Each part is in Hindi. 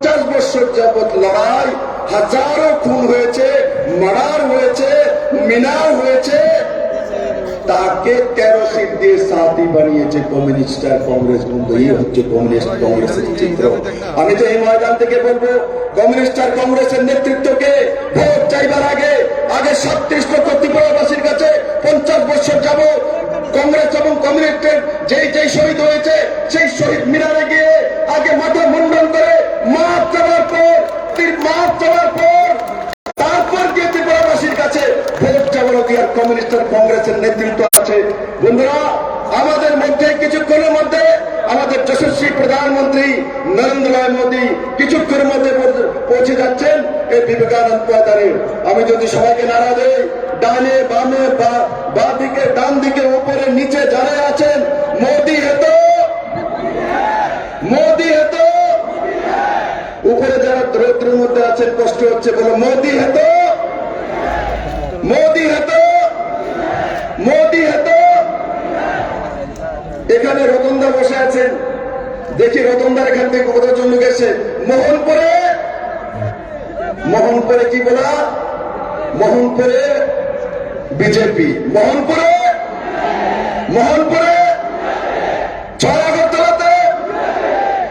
50 বছর যাবৎ লড়াই, হাজারো খুন হয়েছে, মার্ডার হয়েছে, মিনার হয়েছে, তাকে 13 সিট দিয়ে সাথী বানিয়েছে কমিউনিস্ট আর কংগ্রেস বন্ধু। এই হচ্ছে কমিউনিস্ট কংগ্রেসের চিত্র। আমি তো এই ময়দান থেকে বলবো, কমিউনিস্ট আর কংগ্রেসের নেতৃত্বকে ভোট চাইবার আগে 37 লক্ষ ত্রিপুরাবাসীর কাছে 50 বছর যাবৎ কংগ্রেস এবং কমিউনিস্টের যেই শহীদ হয়েছে সেই শহীদ মিনারে গিয়ে আগে মাথা মুন্ডন করে মাপ চাওয়ার পর তারপর গিয়ে ত্রিপুরাবাসীর কাছে ভোট চাওয়ার অধিকার কমিউনিস্ট আর কংগ্রেসের নেতৃত্ব আছে। বন্ধুরা, আমাদের মধ্যে কিছুক্ষণের মধ্যে আমাদের যশস্বী প্রধানমন্ত্রী নরেন্দ্র মোদী কিছুক্ষণের মধ্যে পৌঁছে যাচ্ছেন এই বিবেকানন্দ ময়দানে। আমি যদি সবাইকে নাড়া দেই, ডানে বামে বা দিকে ডান দিকে উপরে নিচে যারা আছেন, মোদী হেতো, মোদী হেতো। উপরে যারা দরিদ্রের মধ্যে আছেন, কষ্ট হচ্ছে, বলো মোদী হেতো, মোদী হেতো, মোদী হেতো। এখানে রতনদা বসে আছেন, দেখি রতনদার এখান থেকে কোথাও জন্য গেছে। মোহনপুরে কি বলা, মোহনপুরে বিজেপি, মোহনপুরে আগরতলাতে,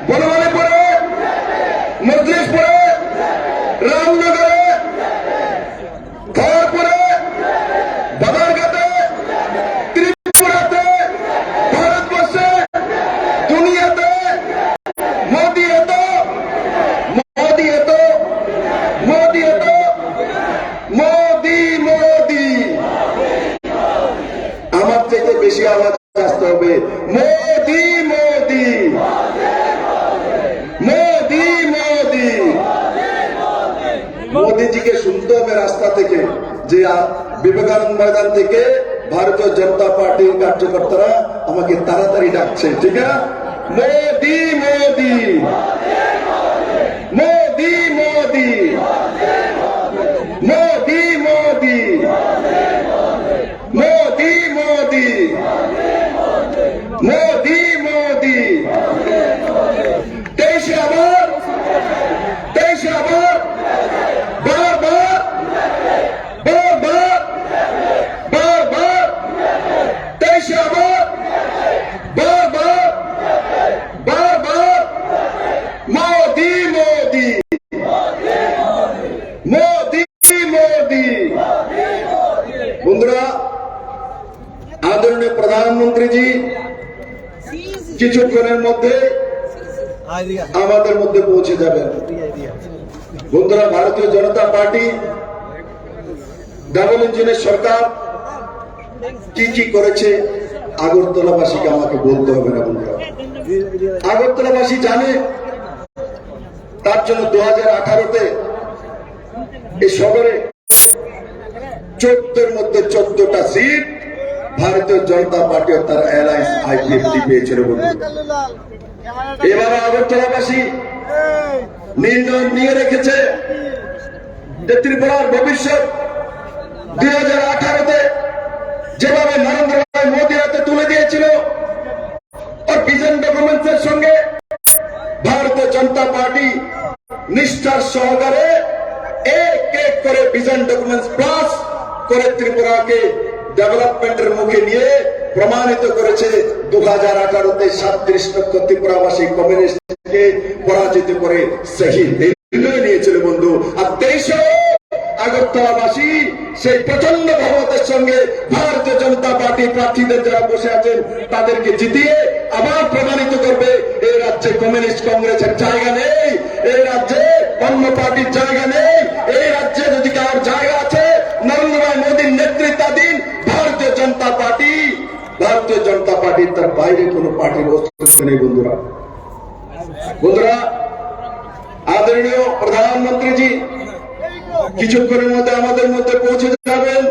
বনমালীপুরে, মজলিশপুরে, রামনগরে, খড়গপুরে, বাবারঘাটে, ত্রিপুরাতে, ভারতবর্ষে, দুনিয়াতে মোদী হেতো, মোদী হেতো, মোদী হেতো, মোদী মোদী। আমার থেকে বেশি আওয়াজ আসতে হবে, মোদী মোদী, মোদী মোদী। মোদীজিকে শুনতে হবে রাস্তা থেকে, যে বিবেকানন্দ ময়দান থেকে ভারতীয় জনতা পার্টির কার্যকর্তারা আমাকে তাড়াতাড়ি ডাকছে, ঠিক আছে? মোদী মোদী, মোদী মোদী, মোদী মোদী, মোদী মোদী, মোদী মোদী। 23 আবার বারবার 23 আবার বারবার মোদী মোদী, মোদী মোদী। বন্ধুরা, আদরণীয় প্রধানমন্ত্রীজি কিছুক্ষণের মধ্যে আমাদের মধ্যে পৌঁছে যাবেন। বন্ধুরা, ভারতীয় জনতা পার্টি ডাবল ইঞ্জিনের সরকার কি করেছে আগরতলাবাসীকে আমাকে বলতে হবে না। বন্ধুরা, আগরতলাবাসী জানে, তার জন্য 2018-তে এই শহরে 14-র মধ্যে 14টা সিট ভারতীয় জনতা পার্টি ও তার অ্যালায়েন্স আইপিএফটি পেয়েছিল। এবার আগরতলাবাসী নির্ণয় নিয়ে রেখেছে যে ত্রিপুরার ভবিষ্যৎ 2018-তে যেভাবে নরেন্দ্র মোদী হাতে তুলে দিয়েছিল, আর ভিশন ডকুমেন্টসের সঙ্গে ভারতীয় জনতা পার্টি নিষ্ঠার সহকারে এক করে ভিশন ডকুমেন্টস প্লাস করে ত্রিপুরাকে ডেভেলপমেন্টের মুখে নিয়ে প্রমাণিত করেছে। 2018-তে 37 লক্ষ ত্রিপুরাবাসী কমিউনিস্টকে পরাজিত করে সেই নির্ণয় নিয়েছিল। বন্ধু, আর 23 আগরতলাবাসী সেই প্রচন্ড বহুমতের সঙ্গে ভারতীয় জনতা পার্টি প্রার্থীদের যারা বসে আছেন তাদেরকে জিতিয়ে আবার প্রমাণিত করবে এই রাজ্যে কমিউনিস্ট কংগ্রেসের জায়গা নেই, এই রাজ্যে অন্য পার্টির জায়গা নেই। এই রাজ্যে যদি কার জায়গা আছে, নরেন্দ্র মোদীর নেতৃত্বাধীন ভারতীয় জনতা পার্টি, ভারতীয় জনতা পার্টির তার বাইরে কোন পার্টির অস্তিত্ব নেই। বন্ধুরা, আদরণীয় প্রধানমন্ত্রীজি কিছুক্ষণের মধ্যে আমাদের মধ্যে পৌঁছে যাবেন।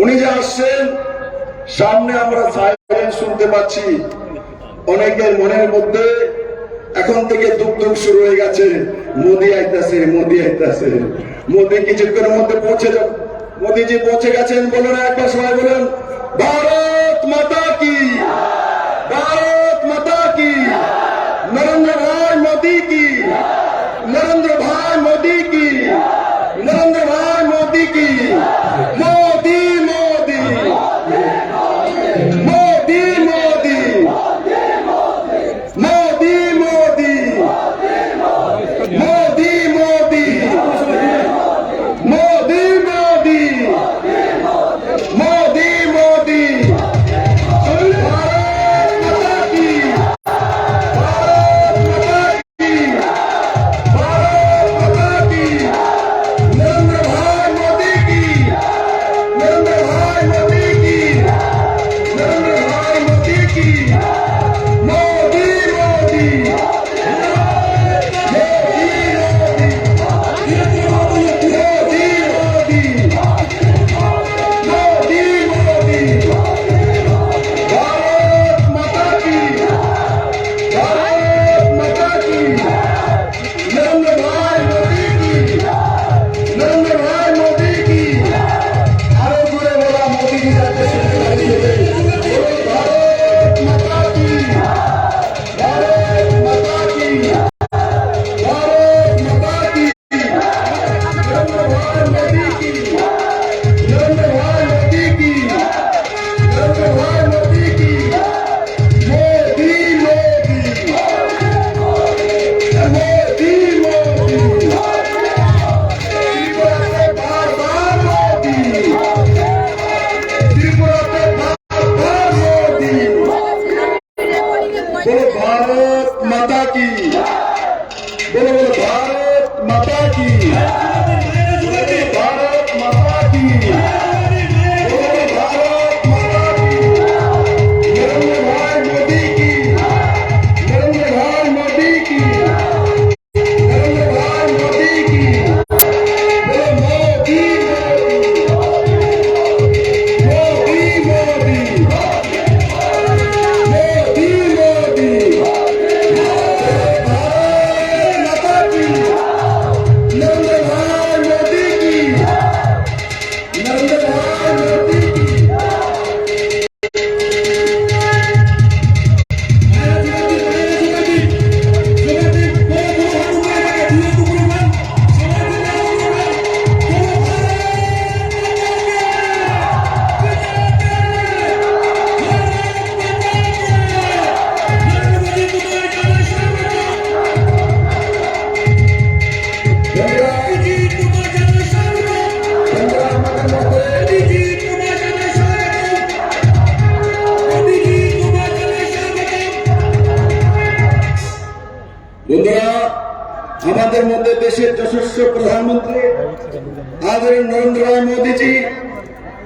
উনি যে আসছেন, সামনে আমরা সাইরেন শুনতে পাচ্ছি। অনেকের মনের মধ্যে এখন থেকে দুঃখ শুরু হয়ে গেছে, মোদী আইতাছে, মোদী আইতাছে। মোদী কিছুক্ষণের মধ্যে পৌঁছে যাবে। মোদীজি পৌঁছে গেছেন, বলুন একবার সবাই বলুন, ভারত মাতা কি, ভারত মাতা কি, নরেন্দ্র ভাই মোদী কি। नरेंद्र भाई मोदी की, नरेंद्र भाई मोदी की, मोदी मोदी मोदी मोदी मोदी मोदी मोदी मोदी मोदी मोदी मोदी मोदी भारत माता की, भारत माता की, भारत माता की, नरेंद्र भाई मोदी की, नरेंद्र भाई मोदी की, नरेंद्र भाई मोदी की, मोदी मोदी भारत माता की, बोलो बोलो भारत माता की, भारत माता की, बोलो भारत माता की, नरेंद्र भाई मोदी की, नरेंद्र भाई मोदी की, नरेंद्र भाई मोदी की, बोलो मोदी मोदी मोदी मोदी मोदी বন্ধুরা, আমাদের মধ্যে দেশের যশস্বী প্রধানমন্ত্রী আদরণীয় নরেন্দ্র ভাই মোদীজি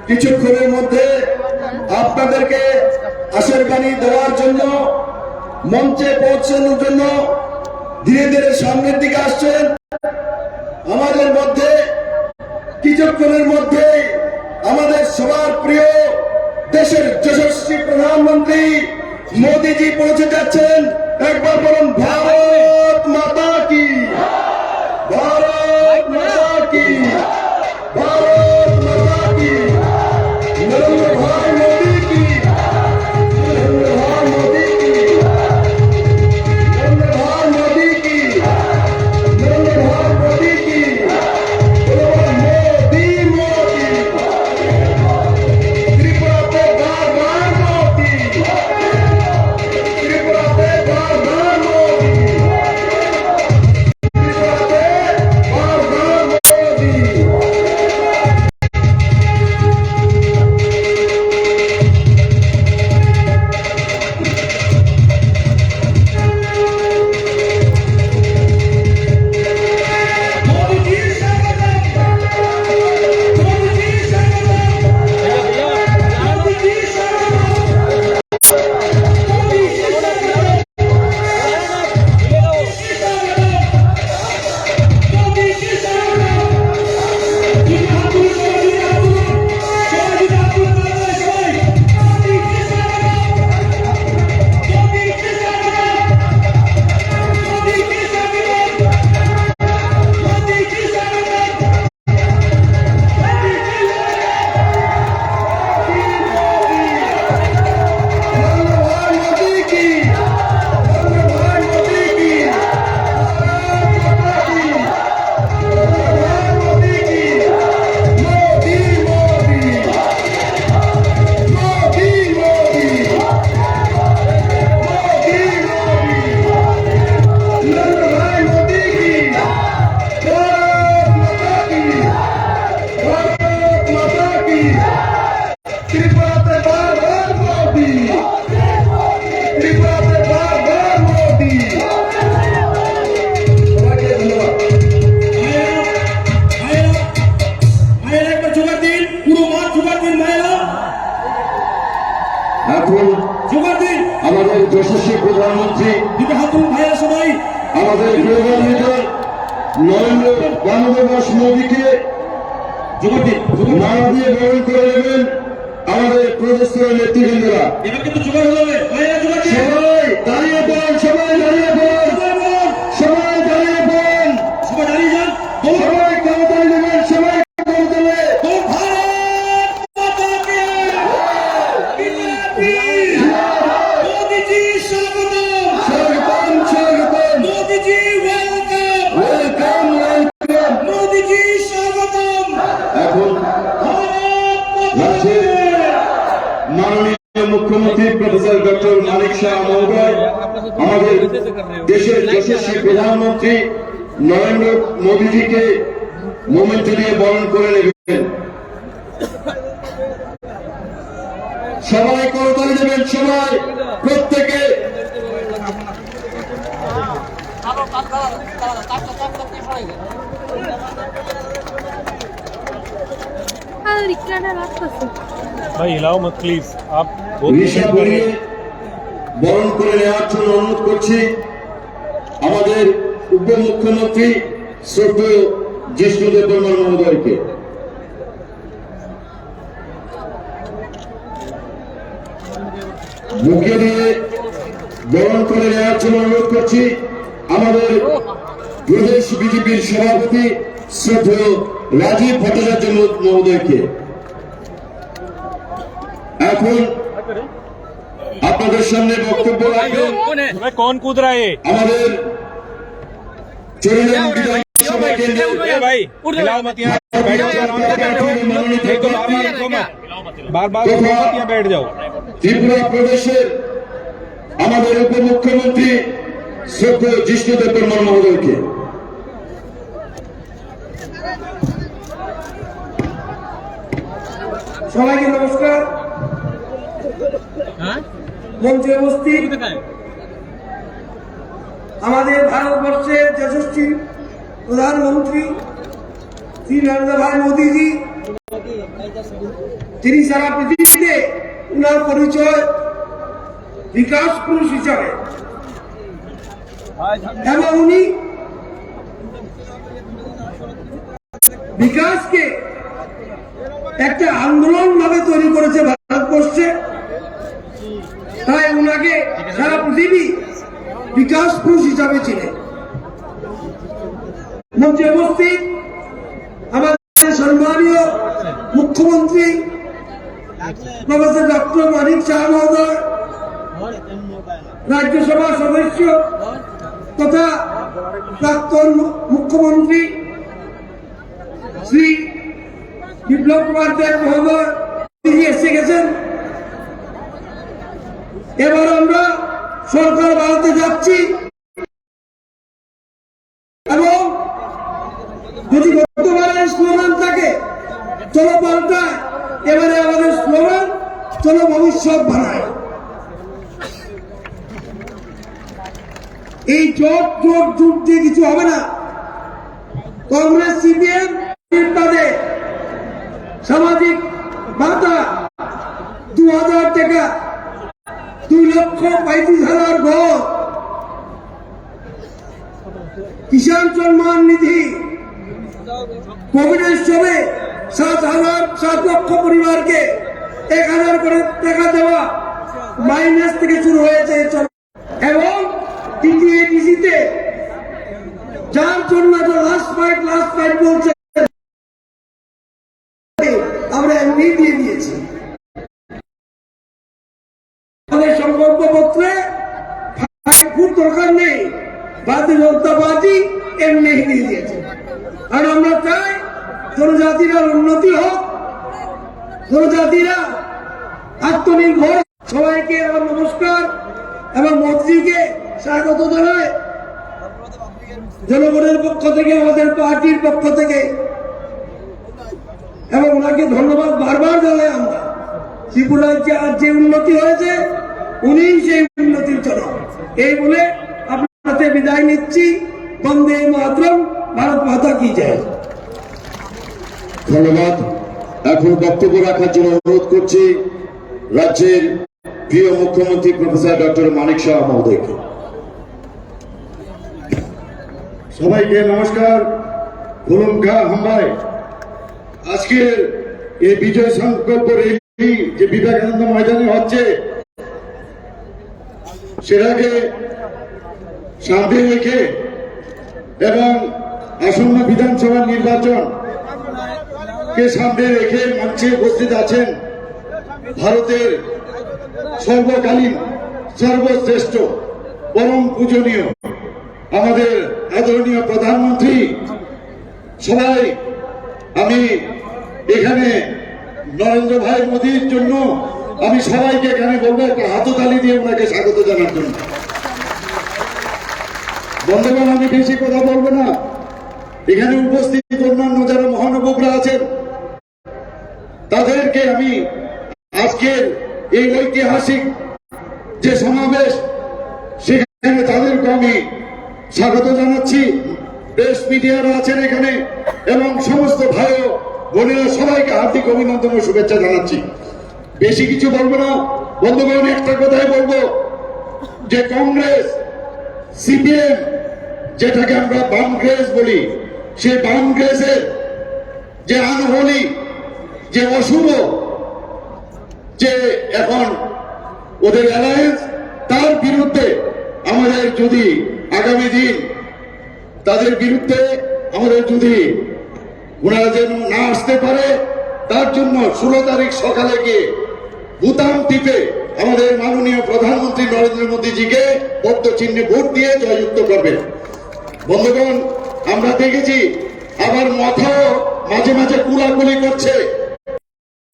কিছুক্ষণের মধ্যে আপনাদেরকে আশীর্বাণী দেওয়ার জন্য মঞ্চে পৌঁছানোর জন্য ধীরে ধীরে সামনের দিকে আসছেন। আমাদের মধ্যে কিছুক্ষণের মধ্যে আমাদের সবার প্রিয় দেশের যশস্বী প্রধানমন্ত্রী মোদীজি পৌঁছে যাচ্ছেন। একবার বলুন ভারত মাতা কি, ভারত মাতা কি, ভারত মাতা কি, নরেন্দ্র ভাই মোদী কি, নরেন্দ্র ভাই মোদী কি, নরেন্দ্র ভাই মোদী কি, নরেন্দ্র ভাই মোদী কি, মোদী মোদী, ত্রিপুরাতে বারবার মোদী, ত্রিপুরাতে বারবার মোদী। আমাদের গ্লোবাল লিডার নরেন্দ্র দামোদর মোদীকে নারা দিয়ে বরণ করে নেবেন আমাদের প্রদেশের নেতৃবৃন্দরা। সবাই দাঁড়িয়ে পড়েন, সবাই দাঁড়িয়ে পড়েন, সবাই দাঁড়িয়ে পড়েন, সবাই করতালি দেবেন, সবাই করতালি। মাননীয় মুখ্যমন্ত্রী প্রফেসর ডক্টর মানিক শাহ মহোদয় আমাদের দেশের যশস্বী প্রধানমন্ত্রী নরেন্দ্র মোদীজিকে মোমেন্ট দিয়ে বরণ করে নেবেন। সবাই করতালি দেবেন, সবাই প্রত্যেকে। भाई हिलाओ मत प्लीज आप ঋষভ বরিয়ে বরণ করে নেওয়ার জন্য অনুরোধ করছি আমাদের উপমুখ্যমন্ত্রী শ্রদ্ধেয় জিষ্ণুদেব বর্মন মহোদয়কে। মুখে দিয়ে বরণ করে নেওয়ার জন্য অনুরোধ করছি আমাদের প্রদেশ বিজেপির সভাপতি শ্রদ্ধেয় রাজীব ভট্টাচার্য মহোদয়কে। এখন আপনাদের সামনে বক্তব্য রাখবেন कौन कूद रहा है আমাদের চরিলাম বিধানসভা কেন্দ্রের भाई हिलाओ मत यहाँ बैठ जाओ बार बार यहाँ बैठ जाओ। ত্রিপুরা প্রদেশের আমাদের উপমুখ্যমন্ত্রী শ্রদ্ধেয় জিষ্ণুদেব বর্মন মহোদয়কে। সবাইকে নমস্কার। মঞ্চে উপস্থিত আমাদের ভারতবর্ষের যশস্বী প্রধানমন্ত্রী শ্রী নরেন্দ্র ভাই মোদীজি, তিনি সারা পৃথিবীতে উনার পরিচয় বিকাশ পুরুষ হিসাবে, এবং উনি বিকাশকে একটা আন্দোলন ভাবে তৈরি করেছে ভারতবর্ষে। তাই উনাকে সারা পৃথিবী বিকাশ পুরুষ হিসাবে চিনে। মঞ্চে উপস্থিত আমাদের সম্মানীয় মুখ্যমন্ত্রী প্রফেসর ডক্টর মানিক শাহ মহোদয়, রাজ্যসভা সদস্য তথা প্রাক্তন মুখ্যমন্ত্রী শ্রী বিপ্লব কুমার দেব মহোদয়, তিনি এসে গেছেন। এবার আমরা সরকার বাড়াতে যাচ্ছি, এবং যদি গতবারের স্লোগান থাকে চলো পাল্টায়, এবারে আমাদের স্লোগান চলো ভবিষ্যৎ বানায়। এই জোট দিয়ে কিছু হবে না। কংগ্রেস সিপিএম তাদের সামাজিক ভাতা 2000 টাকা, 2,35,000 ঘর, কিষাণ সম্মান নিধি, কোভিডের সময় 7 লক্ষ পরিবারকে 1,000 করে টাকা দেওয়া মাইনাস থেকে শুরু হয়েছে, এবং টিটিএডিসিতে যার জন্য লাস্ট ফাইট বলছে আমরা এমনি দিয়ে দিয়েছি। আমাদের সংকল্প পত্রে খুব দরকার নেই, ভারতীয় জনতা পার্টি এমনি দিয়ে দিয়েছে। আর আমরা চাই জনজাতিরা উন্নতি হোক, জনজাতিরা আত্মনির্ভর। সবাইকে আমার নমস্কার এবং মোদীকে স্বাগত জানাই জনগণের পক্ষ থেকে, আমাদের পার্টির পক্ষ থেকে, এবং ওনাকে ধন্যবাদ বারবার জানাই। আমরা ত্রিপুরার যে উন্নতি হয়েছে উনি সেই উন্নতির জনক। এই বলে আপনাদের বিদায় নিচ্ছি। বন্দে মাতরম, ভারত মাতা কি জয়। ধন্যবাদ। এখন বক্তব্য রাখার জন্য অনুরোধ করছি রাজ্যের প্রিয় মুখ্যমন্ত্রী প্রফেসর ডক্টর মানিক শাহ মহোদয়কে। সবাইকে নমস্কার। খুলুমখা হামবায় আজকের এই বিজয় সংকল্প র্যালি যে বিবেকানন্দ ময়দানে হচ্ছে, সেটাকে সামনে রেখে এবং আসন্ন বিধানসভা নির্বাচন কে সামনে রেখে মঞ্চে উপস্থিত আছেন ভারতের সর্বকালীন সর্বশ্রেষ্ঠ পরম পূজনীয় আমাদের আদরণীয় প্রধানমন্ত্রী। সবাই আমি এখানে নরেন্দ্র ভাই মোদীর জন্য আমি সবাইকে এখানে বলবো একটা হাততালি দিয়ে ওনাকে স্বাগত জানার জন্য। বন্ধুগণ, আমি বেশি কথা বলবো না। এখানে উপস্থিত অন্যান্য যারা মহানুভবরা আছেন তাদেরকে আমি আজকের এই ঐতিহাসিক যে সমাবেশ, সেখানে তাদেরকে আমি স্বাগত জানাচ্ছি। প্রেস মিডিয়ারা আছেন এখানে এবং সমস্ত ভাই ও বোনেরা সবাইকে হার্দিক অভিনন্দন ও শুভেচ্ছা জানাচ্ছি। বেশি কিছু বলবো না বন্ধুগণ, একটা কথাই বলবো যে কংগ্রেস, সিপিএম, যেটাকে আমরা বামগ্রেস বলি, সেই বামগ্রেসের যে আনহোলি, যে অশুভ যে এখন ওদের অ্যালায়েন্স, তার বিরুদ্ধে আমাদের যদি আগামী দিন তাদের বিরুদ্ধে আমাদের যদি ওনারা যেন না আসতে পারে, তার জন্য 16 তারিখ সকালে গিয়ে বুতাম টিপে আমাদের মাননীয় প্রধানমন্ত্রী নরেন্দ্র মোদীজিকে পদ্ম চিহ্নে ভোট দিয়ে জয়যুক্ত করবে। বন্ধুগণ, আমরা দেখেছি আবার মাথাও মাঝে মাঝে কুলাকুলি করছে,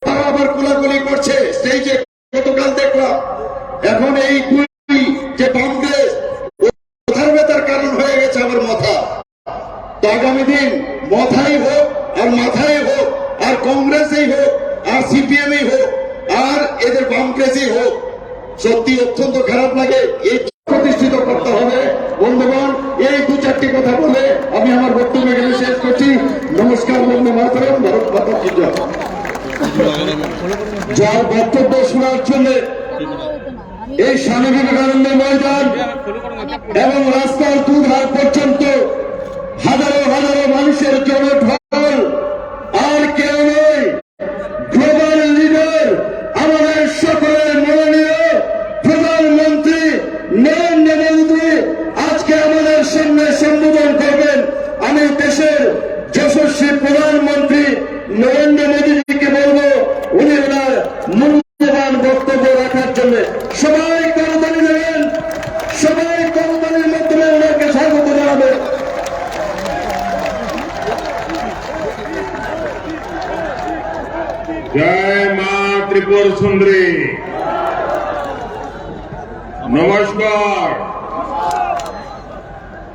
তারা আবার কুলাকুলি করছে স্টেজে গতকাল দেখলাম। এখন এই দুই যে কংগ্রেস মাথার ব্যথার কারণ হয়ে গেছে আমার মাথা। তো আগামী দিন মাথাই হোক আর মাথায় হোক আর কংগ্রেসই হোক আর সিপিএমই হোক আর এদের কংগ্রেসই হোক, সত্যি অত্যন্ত খারাপ লাগে। এই প্রতিষ্ঠিত করতে হবে। বন্ধুগণ, এই দু চারটি কথা বলে আমি আমার বক্তব্য এখানে শেষ করছি। নমস্কার, বন্ধু মাতরম, ভারত মাতা কি জয়। যার বক্তব্য শোনার জন্য এই স্বামী বিবেকানন্দ ময়দান এবং রাস্তার দুধার পর্যন্ত হাজারো হাজারো মানুষের জনঢল, আর কেউ নয়, গ্লোবাল লিডার, আমাদের সকলের মাননীয় প্রধানমন্ত্রী নরেন্দ্র মোদী আজকে আমাদের সামনে সম্বোধন করবেন। আমি দেশের যশস্বী প্রধানমন্ত্রী নরেন্দ্র মোদীজিকে বলবো উনি ওনার মূল্যবান বক্তব্য রাখার জন্য। সবাই করতালি দেবেন, সবাই করতালির মাধ্যমে ওনাকে স্বাগত জানাবে। জয় মা ত্রিপুর সুন্দরী। নমস্কার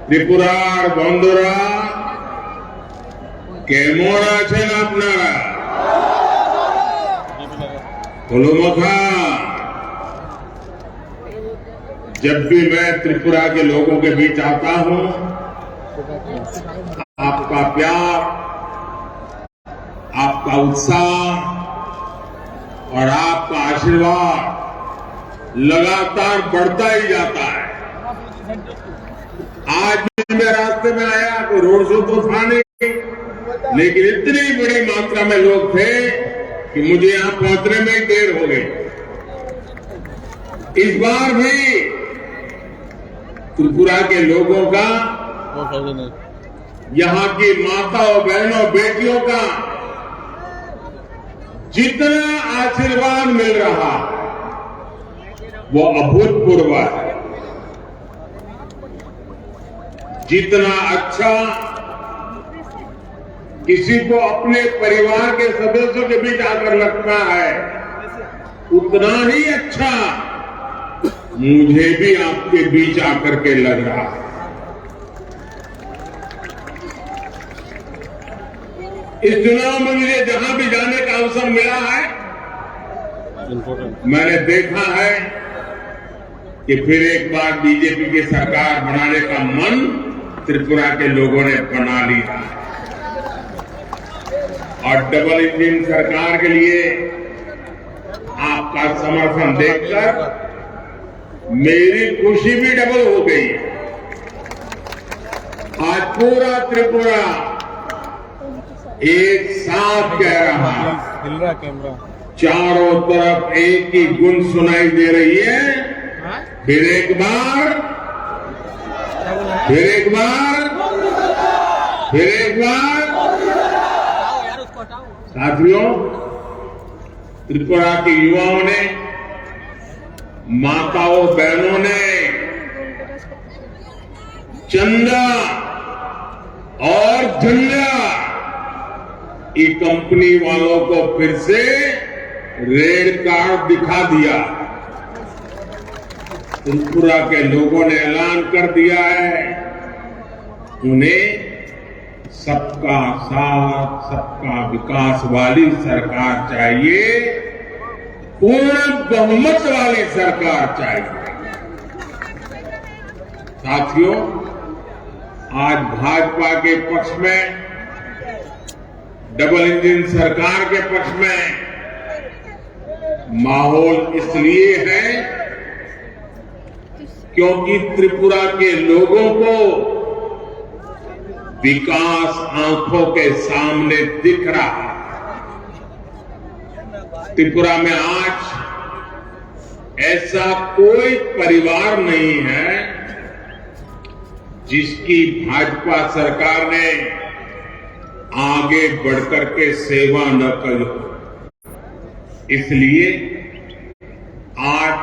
ত্রিপুরার বন্ধুরা, কেমন আছেন আপনারা? खुलुमखा। जब भी मैं त्रिपुरा के लोगों के बीच आता हूं, आपका प्यार, आपका उत्साह और आपका आशीर्वाद लगातार बढ़ता ही जाता है। आज भी मैं रास्ते में आया तो रोड शो तो था नहीं, लेकिन इतनी बड़ी मात्रा में लोग थे कि मुझे यहां पहुंचने में ही देर हो गई। इस बार भी त्रिपुरा के लोगों का, यहां की माताओं, बहनों, बेटियों का जितना आशीर्वाद मिल रहा है वो अभूतपूर्व है। जितना अच्छा किसी को अपने परिवार के सदस्यों के बीच आकर लगता है, उतना ही अच्छा मुझे भी आपके बीच आकर के लग रहा है। इस चुनाव में मुझे जहां भी जाने का अवसर मिला है, मैंने देखा है कि फिर एक बार बीजेपी की सरकार बनाने का मन त्रिपुरा के लोगों ने बना लिया है। और डबल इंजन सरकार के लिए आपका समर्थन देखकर मेरी खुशी भी डबल हो गई। आज पूरा त्रिपुरा एक साथ कह रहा है, हिल रहा कैमरा। चारों तरफ एक ही गुण सुनाई दे रही है। फिर एक बार, फिर एक बार, फिर एक बार। साथियों, त्रिपुरा के युवाओं ने, माताओं बहनों ने चंदा और झंडा ये कंपनी वालों को फिर से रेड कार्ड दिखा दिया। त्रिपुरा के लोगों ने ऐलान कर दिया है, उन्हें सबका साथ, सबका विकास वाली सरकार चाहिए, पूर्ण बहुमत वाली सरकार चाहिए। साथियों, आज भाजपा के पक्ष में, डबल इंजन सरकार के पक्ष में माहौल इसलिए है क्योंकि त्रिपुरा के लोगों को विकास आंखों के सामने दिख रहा है। त्रिपुरा में आज ऐसा कोई परिवार नहीं है जिसकी भाजपा सरकार ने आगे बढ़कर के सेवा न की हो। इसलिए आज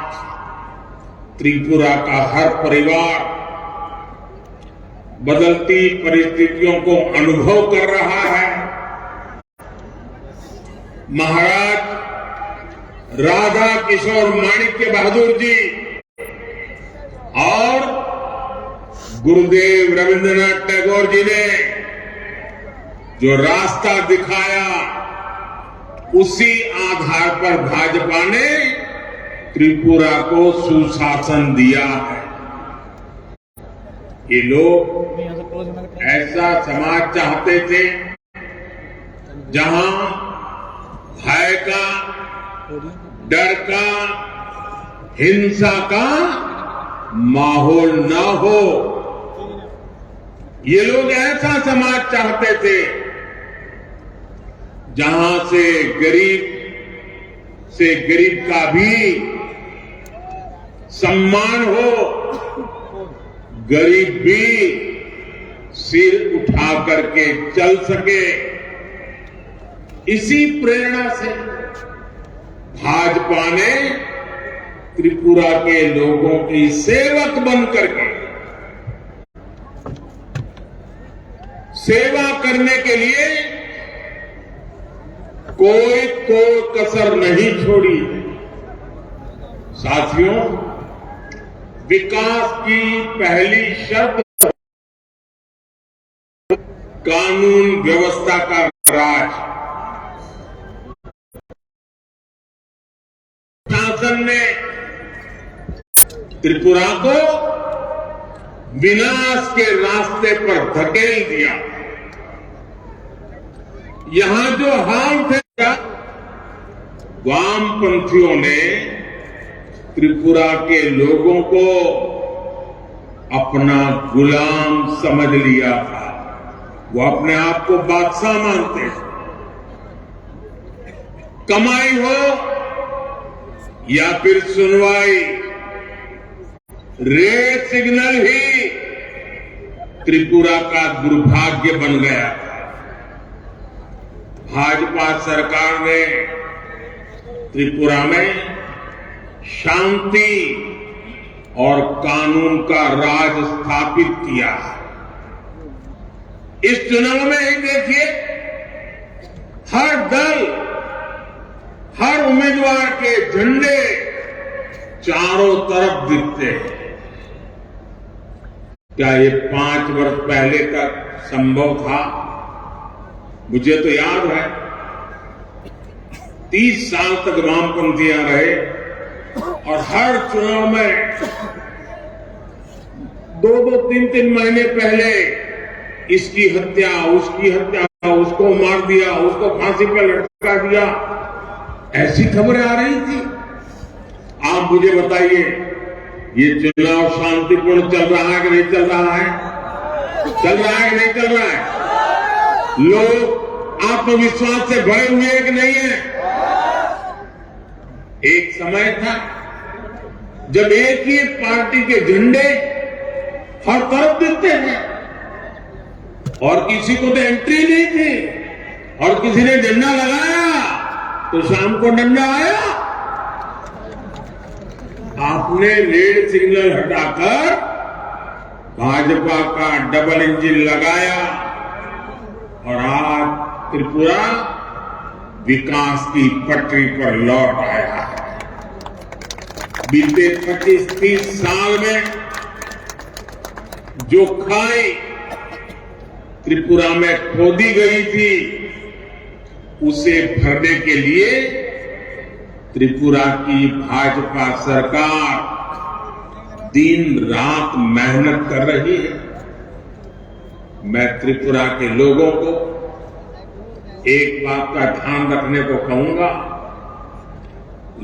त्रिपुरा का हर परिवार बदलती परिस्थितियों को अनुभव कर रहा है। महाराज राधा किशोर माणिक्य बहादुर जी और गुरुदेव रविंद्रनाथ टैगोर जी ने जो रास्ता दिखाया, उसी आधार पर भाजपा ने त्रिपुरा को सुशासन दिया है। ये लोग ऐसा समाज चाहते थे जहां भय का, डर का, हिंसा का माहौल न हो। ये लोग ऐसा समाज चाहते थे जहां से गरीब का भी सम्मान हो, गरीब भी सिर उठा करके चल सके। इसी प्रेरणा से भाजपा ने त्रिपुरा के लोगों की सेवक बन करके सेवा करने के लिए कोई कसर नहीं छोड़ी। साथियों, विकास की पहली शर्त कानून व्यवस्था का राज। शासन ने त्रिपुरा को विनाश के रास्ते पर धकेल दिया। यहां जो हाल थे, वामपंथियों ने त्रिपुरा के लोगों को अपना गुलाम समझ लिया था। वो अपने आप को बादशाह मानते हैं। कमाई हो या फिर सुनवाई, रेड सिग्नल ही त्रिपुरा का दुर्भाग्य बन गया। भाजपा सरकार ने त्रिपुरा में शांति और कानून का राज स्थापित किया। इस चुनाव में ही देखिए, हर दल, हर उम्मीदवार के झंडे चारों तरफ दिखते हैं। क्या ये 5 वर्ष पहले तक संभव था? मुझे तो याद है 30 साल तक वामपंथियां रहे और हर चुनाव में 2-2, 3-3 महीने पहले इसकी हत्या, उसकी हत्या, उसको मार दिया, उसको फांसी पर लटका दिया, ऐसी खबरें आ रही थी। आप मुझे बताइए, ये चुनाव शांतिपूर्ण चल रहा है कि नहीं चल रहा है? चल रहा है कि नहीं चल रहा है? लोग आत्मविश्वास से भरे हुए हैं कि नहीं है? एक समय था जब एक ही पार्टी के झंडे हर तरफ दिखते हैं और किसी को तो एंट्री नहीं थी, और किसी ने डंडा लगाया तो शाम को डंडा आया। आपने रेड सिग्नल हटाकर भाजपा का डबल इंजन लगाया और आज त्रिपुरा विकास की पटरी पर लौट आया है। बीते 25-30 साल में जो खाई त्रिपुरा में खोदी गई थी, उसे भरने के लिए त्रिपुरा की भाजपा सरकार दिन रात मेहनत कर रही है। मैं त्रिपुरा के लोगों को एक बात का ध्यान रखने को कहूंगा,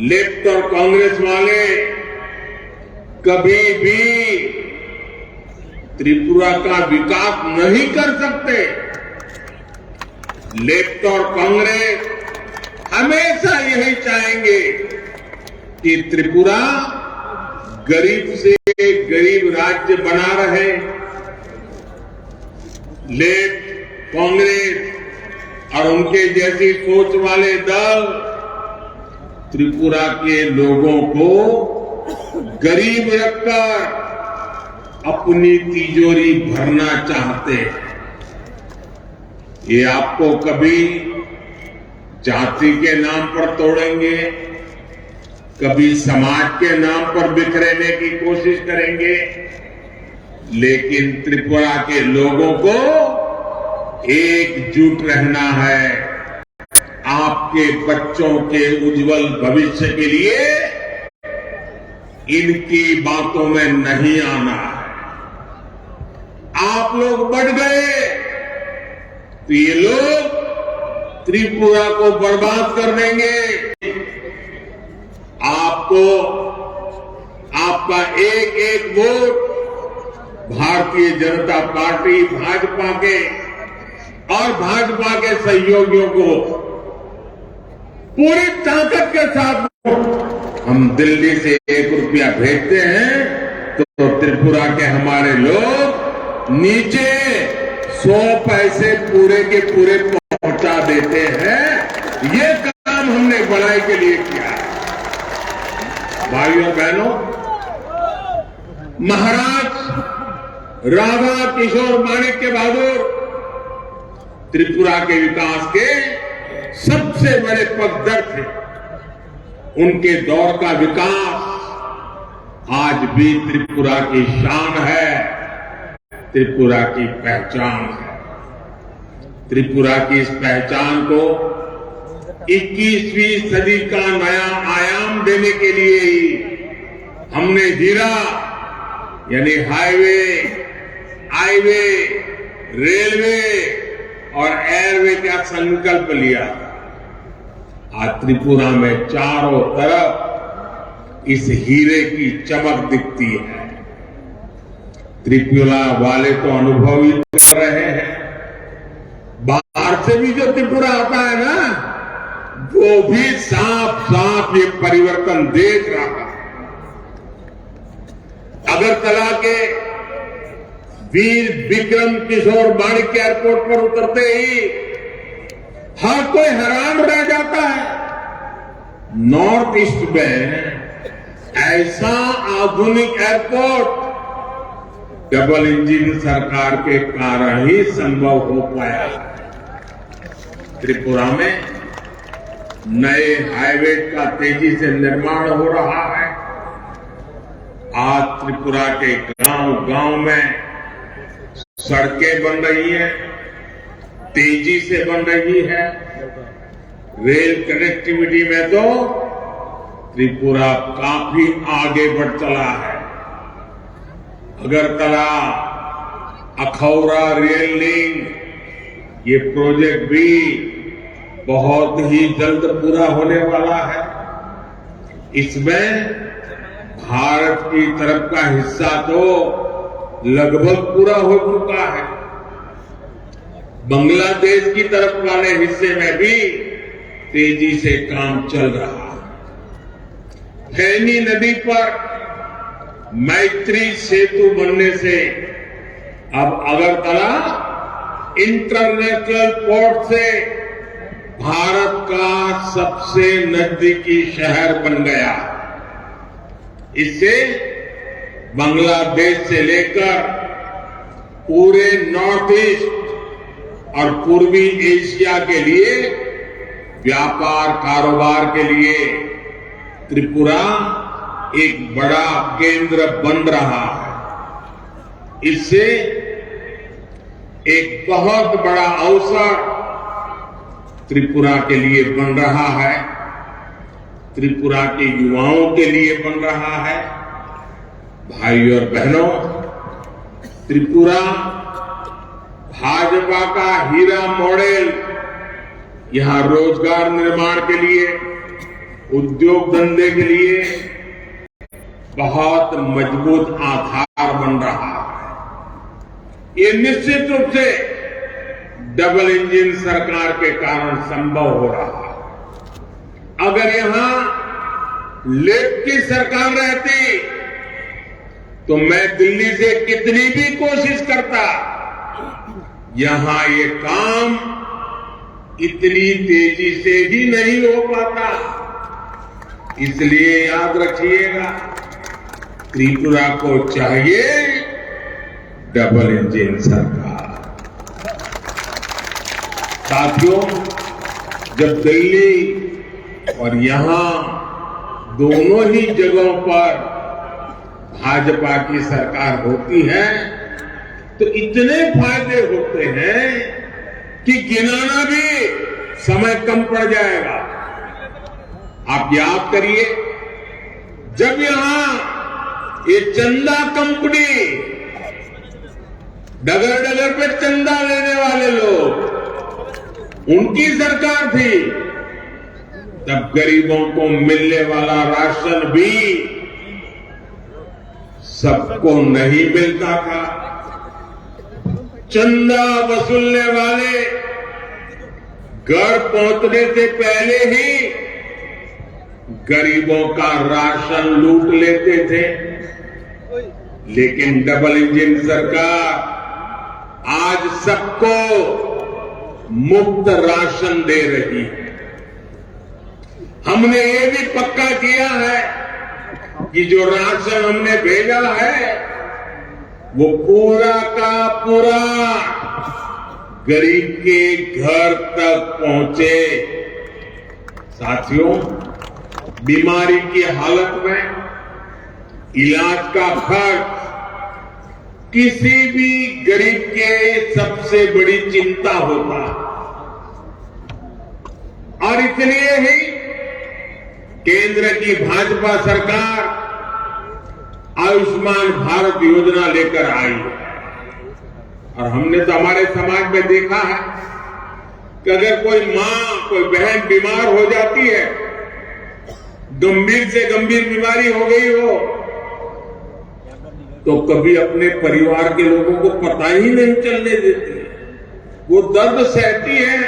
लेफ्ट और कांग्रेस वाले कभी भी त्रिपुरा का विकास नहीं कर सकते। लेफ्ट और कांग्रेस हमेशा यही चाहेंगे कि त्रिपुरा गरीब से गरीब राज्य बना रहे। लेफ्ट, कांग्रेस और उनके जैसी सोच वाले दल त्रिपुरा के लोगों को गरीब रखकर अपनी तिजोरी भरना चाहते हैं। ये आपको कभी जाति के नाम पर तोड़ेंगे, कभी समाज के नाम पर बिखरेने की कोशिश करेंगे, लेकिन त्रिपुरा के लोगों को एकजुट रहना है। आपके बच्चों के उज्जवल भविष्य के लिए इनकी बातों में नहीं आना है। आप लोग बढ़ गए तो ये लोग त्रिपुरा को बर्बाद कर देंगे। आपको आपका एक एक वोट भारतीय जनता पार्टी, भाजपा के और भाजपा के सहयोगियों को पूरी ताकत के साथ, हम दिल्ली से 1 रुपया भेजते हैं तो त्रिपुरा के हमारे लोग नीचे 100 पैसे पूरे के पूरे पहुंचा देते हैं। ये काम हमने भलाई के लिए किया है। भाइयों बहनों, महाराज राधा किशोर माणिक्य बहादुर त्रिपुरा के विकास के सबसे बड़े पगडंड थे। उनके दौर का विकास आज भी त्रिपुरा की शान है, त्रिपुरा की पहचान है। त्रिपुरा की इस पहचान को 21वीं सदी का नया आयाम देने के लिए ही हमने हीरा यानी हाईवे, रेलवे और एयरवे का संकल्प लिया। आज त्रिपुरा में चारों तरफ इस हीरे की चमक दिखती है। त्रिपुरा वाले तो अनुभव ही कर रहे हैं। बाहर से भी जो त्रिपुरा आता है ना, वो भी साफ साफ ये परिवर्तन देख रहा है। अगरतला के वीर विक्रम किशोर माणिक्य एयरपोर्ट पर उतरते ही हर कोई हैरान रह जाता है। नॉर्थ ईस्ट में ऐसा आधुनिक एयरपोर्ट डबल इंजन सरकार के कारण ही संभव हो पाया। त्रिपुरा में नए हाईवे का तेजी से निर्माण हो रहा है। आज त्रिपुरा के गांव-गांव में सड़कें बन रही हैं, तेजी से बन रही है। रेल कनेक्टिविटी में तो त्रिपुरा काफी आगे बढ़ चला है। अगरतला अखौरा रेल लिंक ये प्रोजेक्ट भी बहुत ही जल्द पूरा होने वाला है। इसमें भारत की तरफ का हिस्सा तो लगभग पूरा हो चुका है। बांग्लादेश की तरफ वाले हिस्से में भी तेजी से काम चल रहा है। फैनी नदी पर मैत्री सेतु बनने से अब अगरतला इंटरनेशनल पोर्ट से भारत का सबसे नजदीकी शहर बन गया। इससे बांग्लादेश से लेकर पूरे नॉर्थ ईस्ट और पूर्वी एशिया के लिए व्यापार कारोबार के लिए त्रिपुरा एक बड़ा केंद्र बन रहा है। इससे एक बहुत बड़ा अवसर त्रिपुरा के लिए बन रहा है, त्रिपुरा के युवाओं के लिए बन रहा है। भाई और बहनों, त्रिपुरा भाजपा का हीरा मॉडल यहां रोजगार निर्माण के लिए, उद्योग धंधे के लिए बहुत मजबूत आधार बन रहा है। ये निश्चित रूप से डबल इंजन सरकार के कारण संभव हो रहा है। अगर यहां लेफ्ट की सरकार रहती तो मैं दिल्ली से कितनी भी कोशिश करता, यहां ये काम इतनी तेजी से ही नहीं हो पाता। इसलिए याद रखिएगा, त्रिपुरा को चाहिए डबल इंजन सरकार। साथियों, जब दिल्ली और यहां दोनों ही जगहों पर भाजपा की सरकार होती है तो इतने फायदे होते हैं कि गिनाना भी समय कम पड़ जाएगा। आप याद करिए, जब यहां ये चंदा कंपनी, डगर डगर पे चंदा लेने वाले लोग, उनकी सरकार थी, तब गरीबों को मिलने वाला राशन भी सबको नहीं मिलता था। चंदा वसूलने वाले घर पहुंचने से पहले ही गरीबों का राशन लूट लेते थे। लेकिन डबल इंजन सरकार आज सबको मुफ्त राशन दे रही है। हमने ये भी पक्का किया है कि जो राशन हमने भेजा है वो पूरा का पूरा गरीब के घर तक पहुंचे। साथियों, बीमारी की हालत में इलाज का खर्च किसी भी गरीब के सबसे बड़ी चिंता होता है, और इसलिए ही केंद्र की भाजपा सरकार आयुष्मान भारत योजना लेकर आई है। और हमने तो हमारे समाज में देखा है कि अगर कोई मां, कोई बहन बीमार हो जाती है, गंभीर से गंभीर बीमारी हो गई हो, तो कभी अपने परिवार के लोगों को पता ही नहीं चलने देती। वो दर्द सहती है,